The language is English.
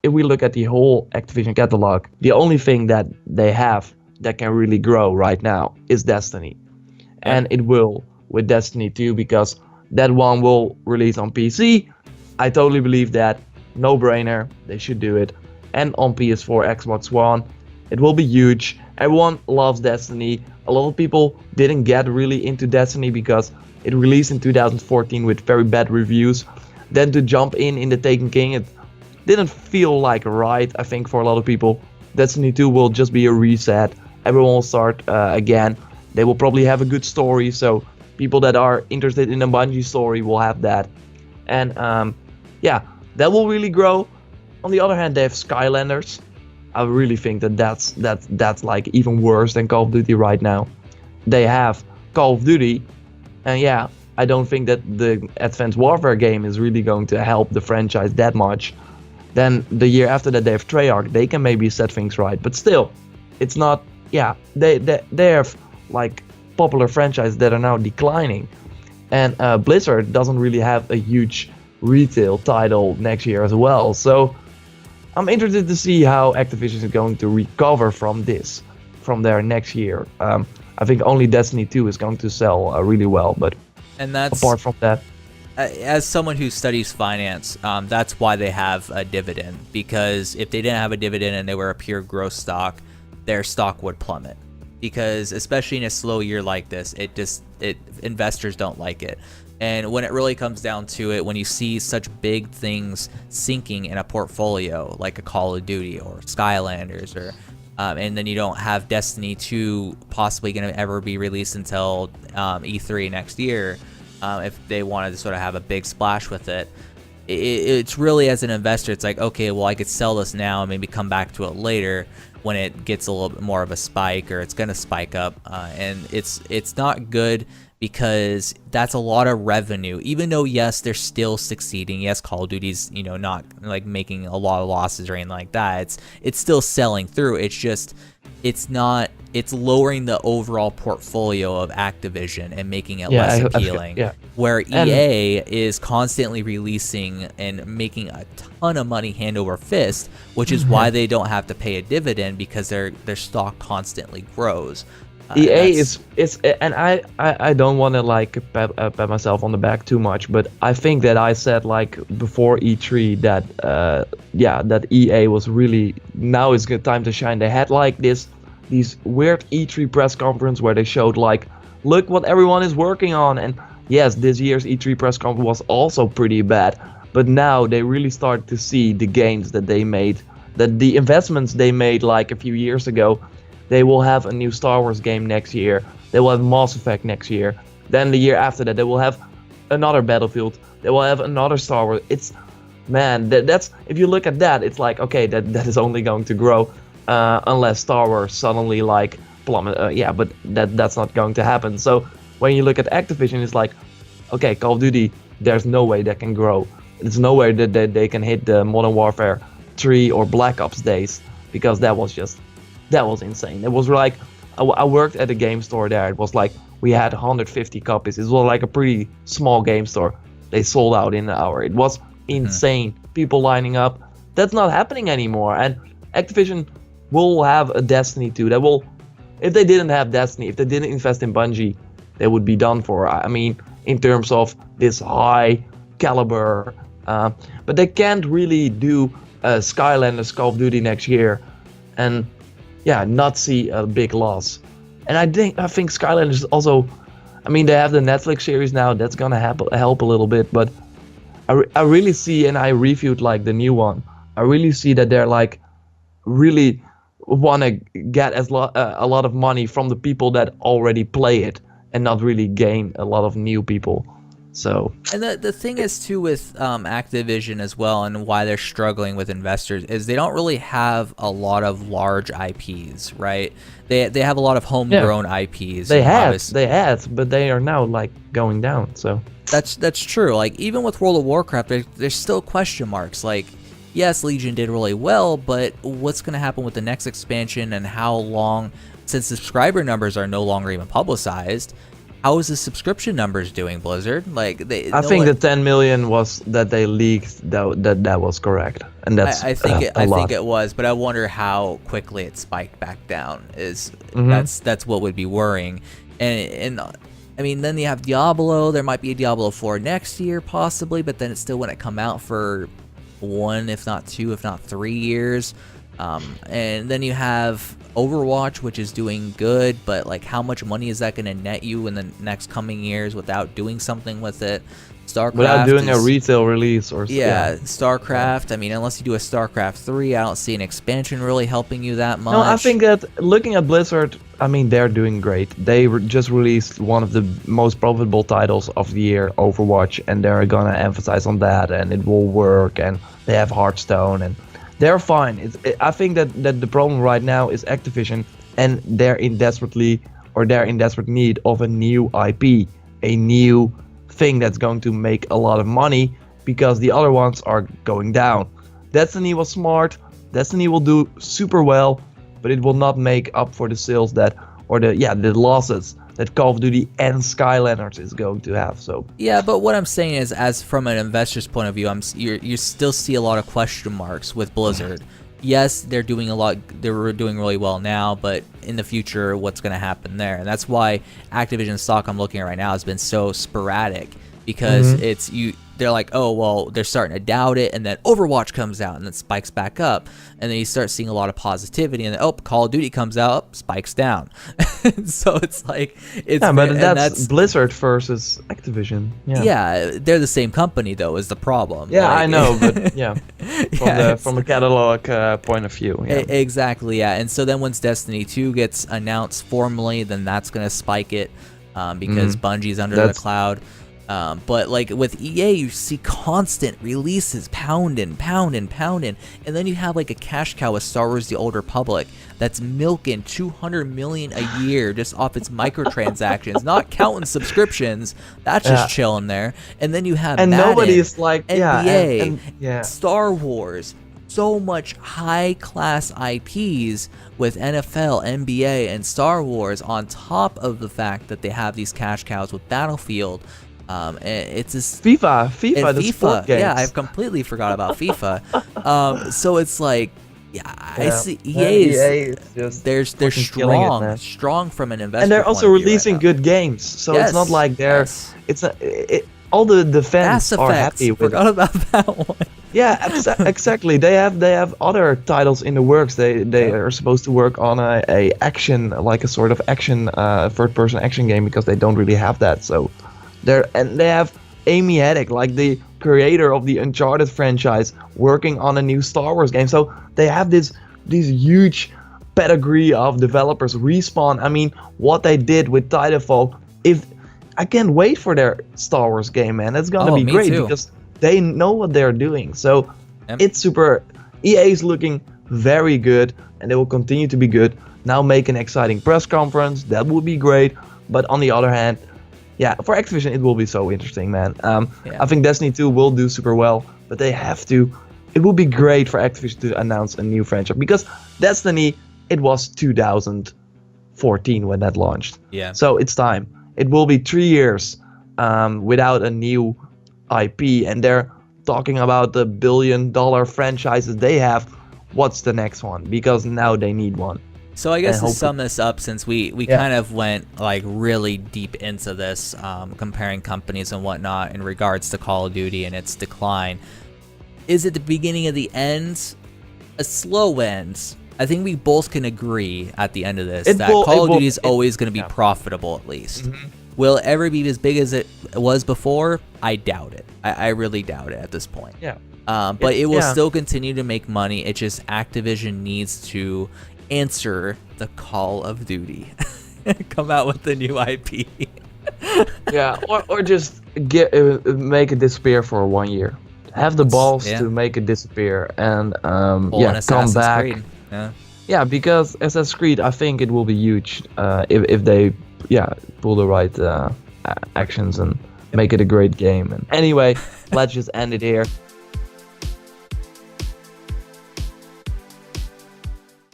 if we look at the whole Activision catalog, the only thing that they have that can really grow right now is Destiny. Yep. And it will with Destiny 2 because that one will release on PC. I totally believe that. No brainer. They should do it. And on PS4, Xbox One. It will be huge. Everyone loves Destiny. A lot of people didn't get really into Destiny because it released in 2014 with very bad reviews. Then to jump in the Taken King, it didn't feel like right, I think, for a lot of people. Destiny 2 will just be a reset. Everyone will start again. They will probably have a good story, so people that are interested in a Bungie story will have that. And yeah, that will really grow. On the other hand, they have Skylanders. I really think that's like even worse than Call of Duty right now. They have Call of Duty, and yeah, I don't think that the Advanced Warfare game is really going to help the franchise that much. Then the year after that they have Treyarch. They can maybe set things right, but still, it's not. Yeah, they have like popular franchises that are now declining, and Blizzard doesn't really have a huge retail title next year as well. So I'm interested to see how Activision is going to recover from their next year. I think only Destiny 2 is going to sell really well, but And that's apart from that, as someone who studies finance, that's why they have a dividend. Because if they didn't have a dividend and they were a pure growth stock, their stock would plummet. Because especially in a slow year like this, investors don't like it. And when it really comes down to it, when you see such big things sinking in a portfolio like a Call of Duty or Skylanders, or and then you don't have Destiny 2 possibly going to ever be released until E3 next year, if they wanted to sort of have a big splash with it, it's really, as an investor, it's like, okay, well, I could sell this now and maybe come back to it later when it gets a little bit more of a spike, or it's going to spike up, and it's not good. Because that's a lot of revenue, even though, yes, they're still succeeding. Yes, Call of Duty's, not like making a lot of losses or anything like that. It's still selling through. It's just, it's lowering the overall portfolio of Activision and making it less appealing. Where EA is constantly releasing and making a ton of money hand over fist, which is why they don't have to pay a dividend, because their stock constantly grows. EA is and I don't want to like pat myself on the back too much, but I think that I said like before E3 that that EA was really, now is good time to shine. They had like these weird E3 press conference where they showed like, look what everyone is working on, and yes, this year's E3 press conference was also pretty bad, but now they really start to see the gains that they made, that the investments they made like a few years ago. They will have a new Star Wars game next year. They will have Mass Effect next year. Then the year after that, they will have another Battlefield. They will have another Star Wars. It's, man, that's, if you look at that, it's like, okay, that is only going to grow unless Star Wars suddenly like plummet. But that's not going to happen. So when you look at Activision, it's like, okay, Call of Duty, there's no way that can grow. There's no way that they can hit the Modern Warfare 3 or Black Ops days, because that was insane. It was like, I worked at a game store there. It was like, we had 150 copies. It was like a pretty small game store. They sold out in an hour. It was insane. People lining up. That's not happening anymore. And Activision will have a Destiny 2. That will, if they didn't have Destiny, if they didn't invest in Bungie, they would be done for. I mean, in terms of this high caliber. But they can't really do Skylanders Call of Duty next year and not see a big loss. And I think Skylanders is also, I mean, they have the Netflix series now. That's gonna help a little bit. But I really see, and I reviewed like the new one, I really see that they're like really want to get a lot of money from the people that already play it, and not really gain a lot of new people. So, and the thing is too with Activision as well, and why they're struggling with investors, is they don't really have a lot of large IPs, right? They have a lot of homegrown IPs. They had, but they are now like going down. So that's true. Like even with World of Warcraft, there's still question marks. Like, yes, Legion did really well, but what's going to happen with the next expansion, and how long? Since subscriber numbers are no longer even publicized, how is the subscription numbers doing, Blizzard? Like I think the 10 million was that they leaked. That was correct, and that's I think a lot. think it was, but I wonder how quickly it spiked back down. Mhm. That's what would be worrying, and I mean, then you have Diablo. There might be a Diablo 4 next year, possibly, but then it still wouldn't come out for 1, if not 2, if not 3 years. And then you have Overwatch, which is doing good, but like, how much money is that going to net you in the next coming years without doing something with it? StarCraft Without doing a retail release or yeah, StarCraft. I mean, unless you do a StarCraft 3, I don't see an expansion really helping you that much. No, I think that looking at Blizzard, I mean, they're doing great. They just released one of the most profitable titles of the year, Overwatch, and they're gonna emphasize on that, and it will work. And they have Hearthstone, and they're fine. I think that the problem right now is Activision, and they're in desperate need of a new IP, a new thing that's going to make a lot of money, because the other ones are going down. Destiny was smart. Destiny will do super well, but it will not make up for the sales the losses that Call of Duty and Skylanders is going to have. So yeah, but what I'm saying is, as from an investor's point of view, you still see a lot of question marks with Blizzard. Yes, they're doing a lot. They're doing really well now, but in the future, what's going to happen there? And that's why Activision stock I'm looking at right now has been so sporadic, because they're like, oh, well, they're starting to doubt it, and then Overwatch comes out and then spikes back up, and then you start seeing a lot of positivity, and then, oh, Call of Duty comes out, spikes down. So it's like, but that's Blizzard versus Activision. Yeah, they're the same company though, is the problem. Yeah, like, I know, but yeah, from a catalog point of view. Yeah. Exactly, yeah. And so then once Destiny 2 gets announced formally, then that's gonna spike it, because Bungie's under the cloud. But like with EA, you see constant releases, pounding, and then you have like a cash cow with Star Wars: The Old Republic that's milking $200 million a year just off its microtransactions, not counting subscriptions. That's just chilling there. And then you have and Madden, nobody's like NBA, Star Wars. So much high-class IPs with NFL, NBA, and Star Wars, on top of the fact that they have these cash cows with Battlefield. It's this FIFA, the sport games. Yeah, I've completely forgot about FIFA. So it's like, I see EA is just they're strong from an investor. And they're also releasing right good games, so it's not like they're all the fans are happy with forgot about that one. Yeah, exactly. They have other titles in the works. They are supposed to work on a action, like a sort of action third-person action game, because they don't really have that. So they have Amy Hennig, like the creator of the Uncharted franchise, working on a new Star Wars game. So they have this huge pedigree of developers. Respawn, I mean, what they did with Titanfall, I can't wait for their Star Wars game, man. It's gonna be great because they know what they're doing. So it's super. EA is looking very good, and they will continue to be good. Now make an exciting press conference. That would be great. But on the other hand, yeah, for Activision, it will be so interesting, man. I think Destiny 2 will do super well, but they have to. It would be great for Activision to announce a new franchise, because Destiny, it was 2014 when that launched. Yeah. So it's time. It will be 3 years without a new IP, and they're talking about the billion-dollar franchises they have. What's the next one? Because now they need one. So I guess to sum this up, since we kind of went like really deep into this, comparing companies and whatnot in regards to Call of Duty and its decline, is it the beginning of the end? A slow end. I think we both can agree at the end of this that Call of Duty is always going to be profitable, at least. Mm-hmm. Will it ever be as big as it was before? I doubt it. I really doubt it at this point. Yeah. But it will still continue to make money. It's just Activision needs to answer the Call of Duty. Come out with the new IP. Yeah, or just make it disappear for 1 year. Have the balls to make it disappear, and come back. Creed. Yeah, because Assassin's Creed, I think it will be huge if they pull the right actions and make it a great game. And anyway, let's just end it here.